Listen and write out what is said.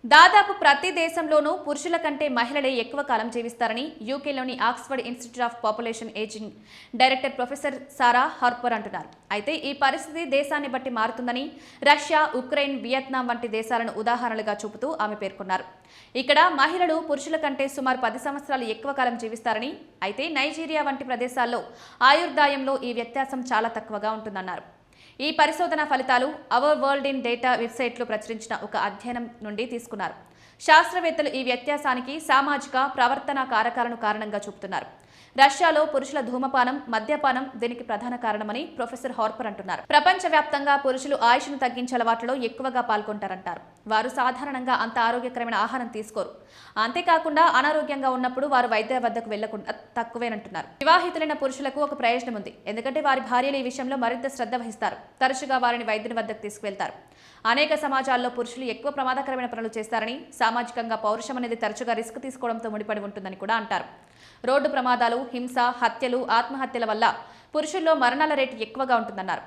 దాదాపు ప్రతి దేశంలోనూ పురుషుల కంటే మహిళలే ఎక్కువ కాలం జీవిస్తారని యూకేలోని Oxford Institute of Population Ageing director professor Sarah Harper అంటున్నారు. అయితే ఈ పరిస్థితి దేశాన్ని బట్టి మారుతుందని రష్యా, ఉక్రెయిన్, వియత్నాం వంటి దేశాలను ఉదాహరణలుగా చూపుతూ ఆమె పేర్కొన్నారు. ఇక్కడ మహిళలు పురుషుల కంటే సుమారు 10 సంవత్సరాలు ఎక్కువ కాలం జీవిస్తారని, అయితే నైజీరియా వంటి ప్రదేశాల్లో ఆయుర్దాయంలో ఈ వ్యత్యాసం చాలా తక్కువగా ఉంటుందన్నారు. ఈ పరిశోధన ఫలితాలు అవర్ వరల్డ్ ఇన్ డేటా వెబ్సైట్లో ప్రచురించిన ఒక అధ్యయనం నుండి తీసుకున్నారు. శాస్త్రవేత్తలు ఈ వ్యత్యాసానికి సామాజిక ప్రవర్తన కారకాలను కారణంగా చూపుతున్నారు. రష్యాలో పురుషుల ధూమపానం, మద్యపానం దీనికి ప్రధాన కారణమని ప్రొఫెసర్ హార్పర్ అంటున్నారు. ప్రపంచవ్యాప్తంగా పురుషులు ఆయుష్ను తగ్గించే అలవాట్లలో ఎక్కువగా పాల్గొంటారంటారు. వారు సాధారణంగా అంత ఆరోగ్యకరమైన ఆహారం తీసుకోరు. అంతేకాకుండా అనారోగ్యంగా ఉన్నప్పుడు వారు వైద్య వద్దకు వెళ్లకుండా తక్కువేనంటున్నారు. వివాహితులైన పురుషులకు ఒక ప్రయోజనం ఉంది. ఎందుకంటే వారి భార్యలు ఈ విషయంలో మరింత శ్రద్ధ వహిస్తారు. తరచుగా వారిని వైద్యుని వద్దకు తీసుకువెళ్తారు. అనేక సమాజాల్లో పురుషులు ఎక్కువ ప్రమాదకరమైన పనులు చేస్తారని, సామాజికంగా పౌరుషం అనేది తరచుగా రిస్క్ తీసుకోవడంతో ముడిపడి ఉంటుందని కూడా అంటారు. రోడ్డు ప్రమాదాలు, హింస, హత్యలు, ఆత్మహత్యల వల్ల పురుషుల్లో మరణాల రేటు ఎక్కువగా ఉంటుందన్నారు.